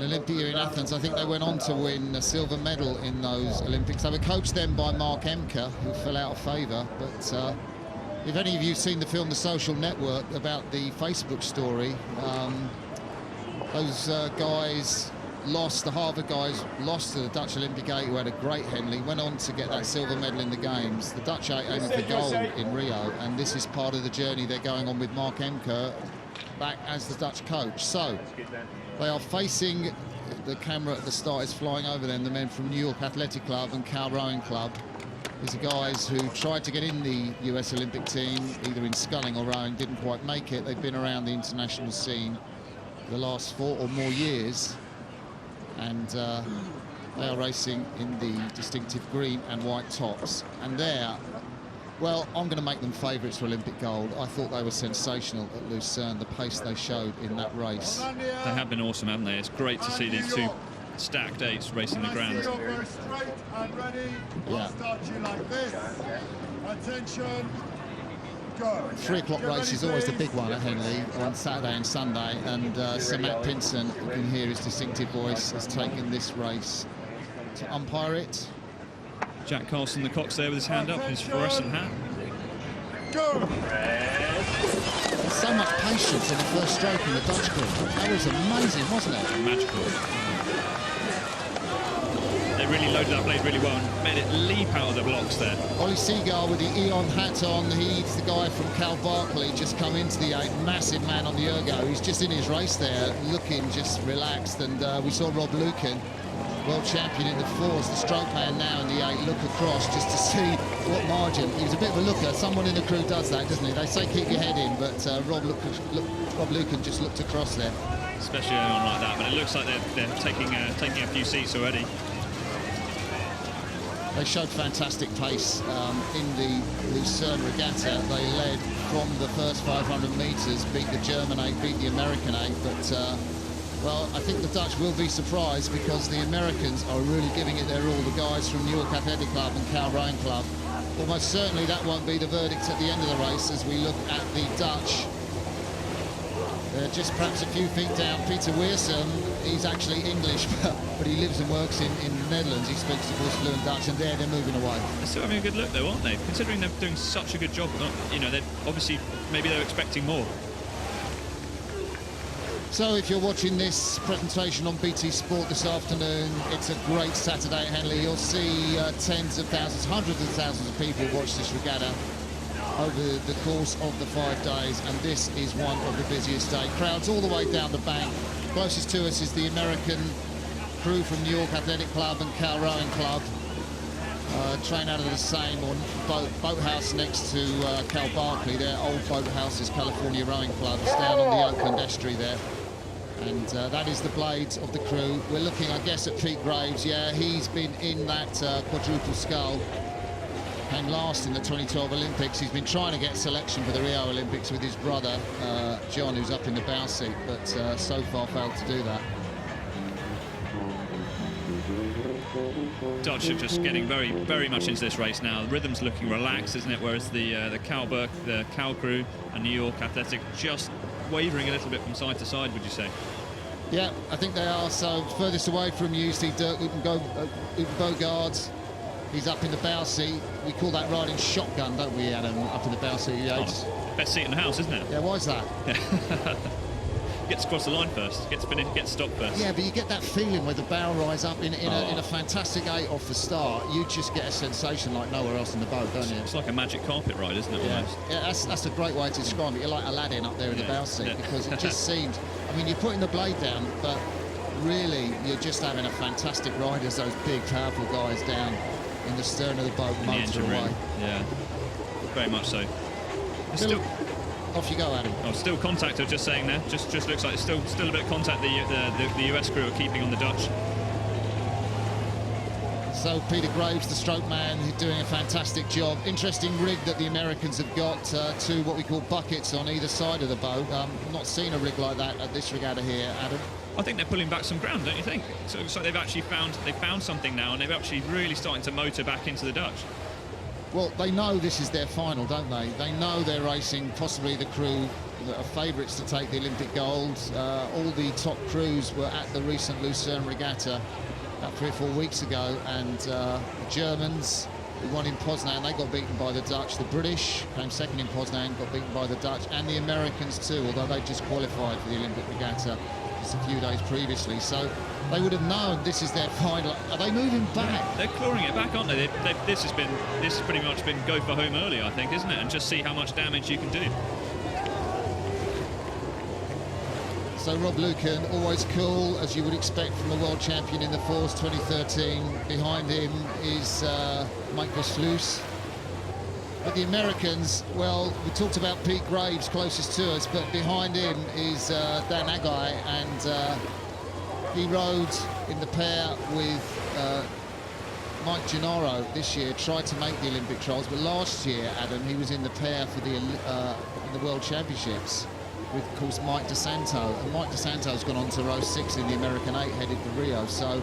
Olympic year in Athens. I think they went on to win a silver medal in those Olympics. They were coached then by Mark Emker, who fell out of favour. But if any of you have seen the film The Social Network about the Facebook story, those guys lost, the Harvard guys lost to the Dutch Olympic 8, who had a great Henley, went on to get that silver medal in the Games. The Dutch 8 aiming for gold in Rio, and this is part of the journey they're going on with Mark Emker back as the Dutch coach. So they are facing, the camera at the start is flying over them, the men from New York Athletic Club and Cal Rowing Club. These are guys who tried to get in the US Olympic team, either in sculling or rowing, didn't quite make it. They've been around the international scene the last 4 or more years, and they are racing in the distinctive green and white tops. And there, well, I'm going to make them favourites for Olympic gold. I thought they were sensational at Lucerne, the pace they showed in that race. They have been awesome, haven't they? It's great to see these two stacked eights racing the grand. Yeah. 3 o'clock race is always the big one at Henley on Saturday and Sunday, and Sir Matt Pinson, you can hear his distinctive voice, has taken this race to umpire it. Jack Carlson, the cox there with his hand up, his fluorescent hat. There's so much patience in the first stroke in the Dutch crew. That was amazing, wasn't it? Magical. They really loaded that blade really well and made it leap out of the blocks there. Ollie Seagar with the Eon hat on. He's the guy from Cal Barkley, just come into the 8. Massive man on the ergo. He's just in his race there, looking just relaxed. And we saw Rob Lucan, world champion in the 4s, the stroke man now in the 8, look across just to see what margin. He was a bit of a looker. Someone in the crew does that, doesn't he? They say keep your head in, but Rob Lucan just looked across there. Especially on like that, but it looks like they're taking a few seats already. They showed fantastic pace in the Lucerne Regatta. They led from the first 500 metres, beat the German 8, beat the American 8, but well, I think the Dutch will be surprised because the Americans are really giving it their all. The guys from New York Athletic Club and Cal Rowing Club. Almost certainly that won't be the verdict at the end of the race as we look at the Dutch. Just perhaps a few feet down, Peter Weersum, he's actually English, but he lives and works in the Netherlands. He speaks, of course, fluent Dutch, and they're moving away. They're still having a good look, though, aren't they? Considering they're doing such a good job, you know, they're obviously, maybe they're expecting more. So if you're watching this presentation on BT Sport this afternoon, it's a great Saturday at Henley. You'll see tens of thousands, hundreds of thousands of people watch this regatta over the course of the 5 days, and this is one of the busiest days. Crowds all the way down the bank. Closest to us is the American crew from New York Athletic Club and Cal Rowing Club. Train out of the same boathouse next to Cal Barkley. Their old boathouse is California Rowing Club. It's down on the Oakland estuary there. And that is the blades of the crew. We're looking, I guess, at Pete Graves. Yeah, he's been in that quadruple scull. Came last in the 2012 Olympics. He's been trying to get selection for the Rio Olympics with his brother, John, who's up in the bow seat, but so far failed to do that. Dutch are just getting very, very much into this race now. The rhythm's looking relaxed, isn't it? Whereas the Cal crew and New York Athletic just wavering a little bit from side to side, would you say? Yeah, I think they are. So furthest away from you, see Dirk Bogards. He's up in the bow seat. We call that riding shotgun, don't we, Adam? Up in the bow seat. Yeah, best seat in the house, isn't it? Yeah, why is that? Gets across the line first, gets finished, gets stopped first. Yeah, but you get that feeling where the bow rise up in a fantastic 8 off the start. You just get a sensation like nowhere else in the boat, don't you? It's like a magic carpet ride, isn't it? Yeah, almost? Yeah, that's a great way to describe it. You're like Aladdin up there in the bow seat because it just seemed. I mean, you're putting the blade down, but really you're just having a fantastic ride as those big, powerful guys down in the stern of the boat motor away. Yeah, very much so. Off you go, Adam. Oh, still contact, I was just saying there. Just looks like it's still a bit of contact the US crew are keeping on the Dutch. So Peter Graves, the stroke man, doing a fantastic job. Interesting rig that the Americans have got, 2 what we call buckets on either side of the boat. Not seen a rig like that at this regatta here, Adam. I think they're pulling back some ground, don't you think? So it looks like they've actually found something now, and they've actually really starting to motor back into the Dutch. Well, they know this is their final, don't they? They know they're racing possibly the crew that are favourites to take the Olympic gold. All the top crews were at the recent Lucerne Regatta about 3 or 4 weeks ago, and the Germans, who won in Poznan, they got beaten by the Dutch. The British came second in Poznan, got beaten by the Dutch, and the Americans too, although they just qualified for the Olympic Regatta just a few days previously. So they would have known this is their final. Are they moving back? They're clawing it back, aren't they? This has pretty much been go for home early, I think, isn't it? And just see how much damage you can do. So Rob Lucan, always cool, as you would expect from a world champion in the Force 2013. Behind him is Mike Versluis. But the Americans, well, we talked about Pete Graves closest to us, but behind him is Dan Agai, and he rode in the pair with Mike Gennaro this year, tried to make the Olympic trials, but last year, Adam, he was in the pair for in the World Championships with, of course, Mike DeSanto. And Mike DeSanto's gone on to row 6 in the American 8, headed for Rio. So,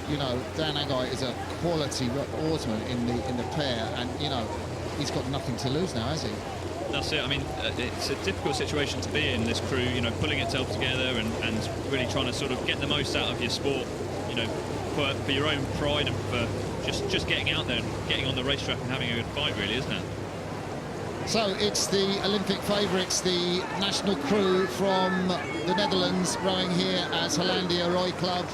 you know, Dan Agai is a quality oarsman in the pair, and, you know, he's got nothing to lose now, has he? That's it. I mean, it's a difficult situation to be in, this crew, you know, pulling itself together and really trying to sort of get the most out of your sport, you know, for your own pride and for just getting out there and getting on the racetrack and having a good fight, really, isn't it? So it's the Olympic favourites, the national crew from the Netherlands, rowing here as Hollandia Roeiclub.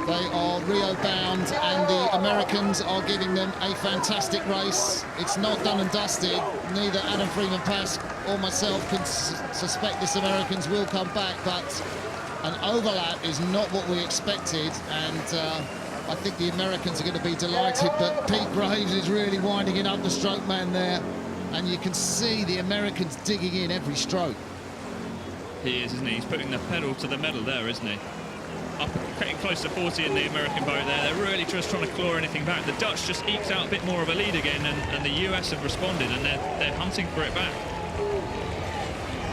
They are Rio bound, and the Americans are giving them a fantastic race. It's not done and dusted. Neither Adam Freeman-Pask or myself can suspect this Americans will come back, but an overlap is not what we expected, and I think the Americans are going to be delighted, but Pete Graves is really winding it up the stroke man there, and you can see the Americans digging in every stroke. He is, isn't he? He's putting the pedal to the metal there, isn't he? Up, getting close to 40 in the American boat there. They're really just trying to claw anything back. The Dutch just eked out a bit more of a lead again, and the US have responded, and they're hunting for it back.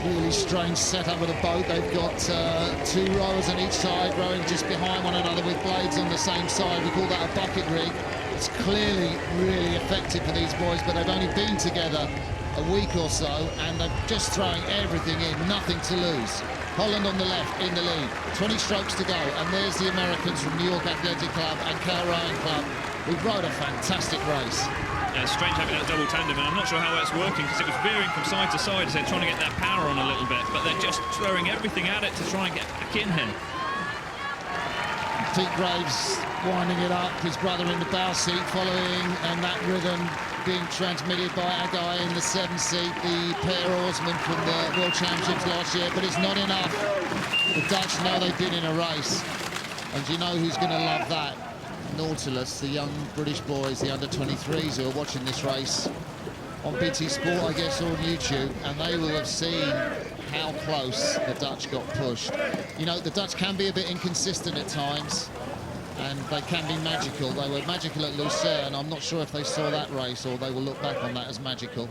Really strange setup of the boat. They've got 2 rowers on each side, rowing just behind one another with blades on the same side. We call that a bucket rig. It's clearly really effective for these boys, but they've only been together a week or so, and they're just throwing everything in, nothing to lose. Holland on the left in the lead, 20 strokes to go, and there's the Americans from New York Athletic Club and Cal Rowing Club, who rode a fantastic race. Yeah, it's strange having that double tandem, and I'm not sure how that's working, because it was veering from side to side as they're trying to get that power on a little bit, but they're just throwing everything at it to try and get back in him. Pete Graves winding it up, his brother in the bow seat following, and that rhythm being transmitted by Agai in the 7th seat, the pair oarsmen from the World Championships last year, but it's not enough. The Dutch know they've been in a race, and you know who's going to love that? Nautilus, the young British boys, the under-23s who are watching this race on BT Sport, I guess, or on YouTube, and they will have seen how close the Dutch got pushed. You know, the Dutch can be a bit inconsistent at times, and they can be magical. They were magical at Lucerne. I'm not sure if they saw that race or they will look back on that as magical.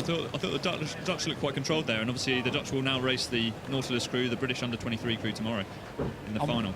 I thought the Dutch looked quite controlled there, and obviously the Dutch will now race the Nautilus crew, the British under-23 crew, tomorrow in the final.